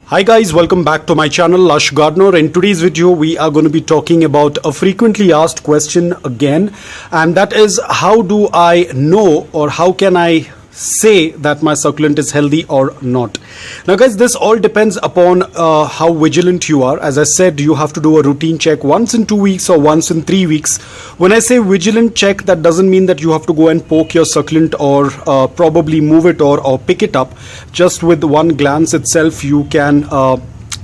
Hi guys, welcome back to my channel Lush Gardener. In today's video we are going to be talking about a frequently asked question again, and that is, how do I know, or how can I say that my succulent is healthy or not? Now guys, this all depends upon how vigilant you are. As I said, you have to do a routine check once in 2 weeks or once in 3 weeks. When I say vigilant check, that doesn't mean that you have to go and poke your succulent or probably move it or pick it up. Just with one glance itself you can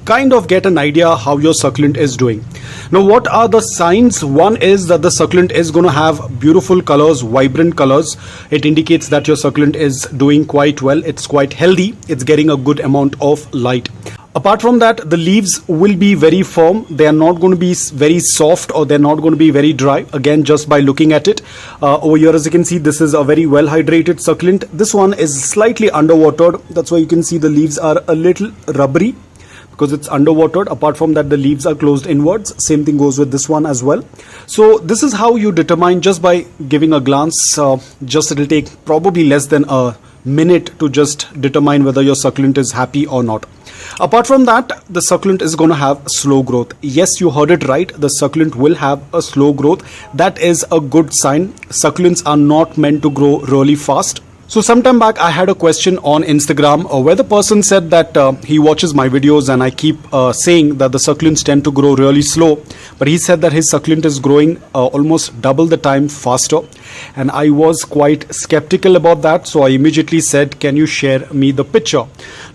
kind of get an idea how your succulent is doing. Now, what are the signs? One is that the succulent is going to have beautiful colors, vibrant colors. It indicates that your succulent is doing quite well. It's quite healthy. It's getting a good amount of light. Apart from that, the leaves will be very firm. They are not going to be very soft, or they're not going to be very dry. Again, just by looking at it. Over here, as you can see, this is a very well hydrated succulent. This one is slightly underwatered. That's why you can see the leaves are a little rubbery, because it's underwatered. Apart from that, the leaves are closed inwards. Same thing goes with this one as well. So this is how you determine, just by giving a glance. It'll take probably less than a minute to just determine whether your succulent is happy or not. Apart from that, the succulent is going to have slow growth. Yes, you heard it right. The succulent will have a slow growth. That is a good sign. Succulents are not meant to grow really fast. So sometime back I had a question on Instagram where the person said that he watches my videos and I keep saying that the succulents tend to grow really slow, but he said that his succulent is growing almost double the time faster, and I was quite skeptical about that. So I immediately said, can you share me the picture?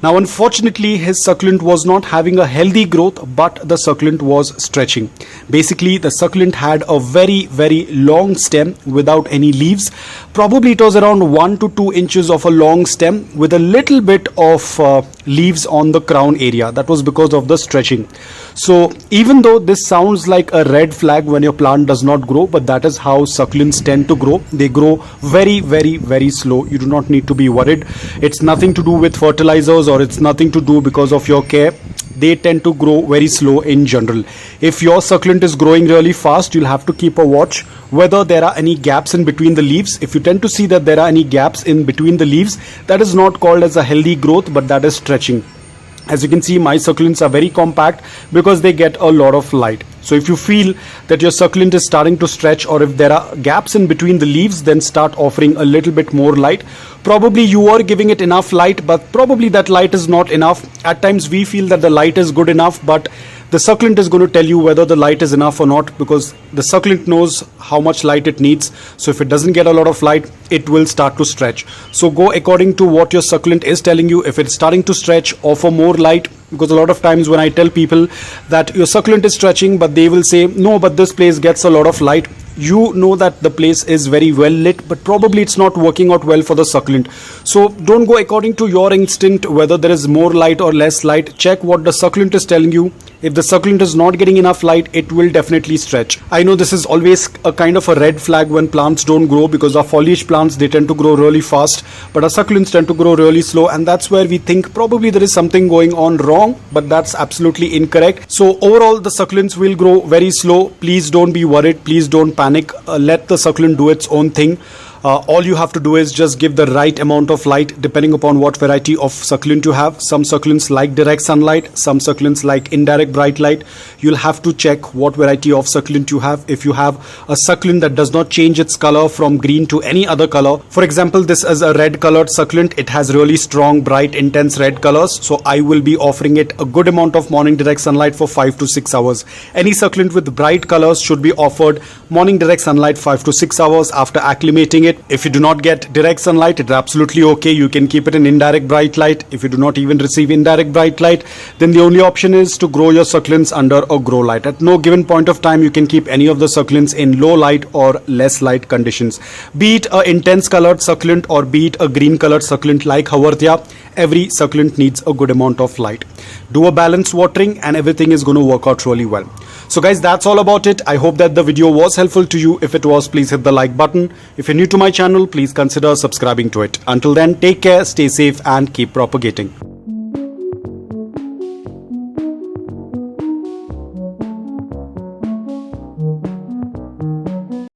Now unfortunately his succulent was not having a healthy growth, but the succulent was stretching. Basically the succulent had a very long stem without any leaves. Probably it was around 1 to 2 inches of a long stem with a little bit of leaves on the crown area. That was because of the stretching. So even though this sounds like a red flag when your plant does not grow, but that is how succulents tend to grow. They grow very slow. You do not need to be worried. It's nothing to do with fertilizers, or it's nothing to do because of your care. They tend to grow very slow in general. If your succulent is growing really fast, you'll have to keep a watch whether there are any gaps in between the leaves. If you tend to see that there are any gaps in between the leaves, that is not called as a healthy growth, but that is stretching. As you can see, my succulents are very compact because they get a lot of light. So if you feel that your succulent is starting to stretch, or if there are gaps in between the leaves, then start offering a little bit more light. Probably you are giving it enough light, but probably that light is not enough. At times we feel that the light is good enough, but the succulent is going to tell you whether the light is enough or not, because the succulent knows how much light it needs. So if it doesn't get a lot of light, it will start to stretch. So go according to what your succulent is telling you. If it's starting to stretch, offer more light. Because a lot of times when I tell people that your succulent is stretching, but they will say, no, but this place gets a lot of light. You know that the place is very well lit, but probably it's not working out well for the succulent. So don't go according to your instinct whether there is more light or less light. Check what the succulent is telling you. If the succulent is not getting enough light, it will definitely stretch. I know this is always a kind of a red flag when plants don't grow, because our foliage plants, they tend to grow really fast, but our succulents tend to grow really slow, and that's where we think probably there is something going on wrong, but that's absolutely incorrect. So overall the succulents will grow very slow. Please don't be worried. Please don't panic. Let the succulent do its own thing. All you have to do is just give the right amount of light depending upon what variety of succulent you have. Some succulents like direct sunlight, some succulents like indirect bright light. You'll have to check what variety of succulent you have. If you have a succulent that does not change its color from green to any other color, for example, this is a red colored succulent. It has really strong, bright, intense red colors. So I will be offering it a good amount of morning direct sunlight for 5 to 6 hours. Any succulent with bright colors should be offered morning direct sunlight 5 to 6 hours after acclimating it. If you do not get direct sunlight, it's absolutely okay. You can keep it in indirect bright light. If you do not even receive indirect bright light, then the only option is to grow your succulents under a grow light. At no given point of time, you can keep any of the succulents in low light or less light conditions. Be it an intense colored succulent or be it a green colored succulent like haworthia, every succulent needs a good amount of light. Do a balanced watering and everything is going to work out really well. So guys, that's all about it. I hope that the video was helpful to you. If it was, please hit the like button. If you're new to my channel, please consider subscribing to it. Until then, take care, stay safe and keep propagating.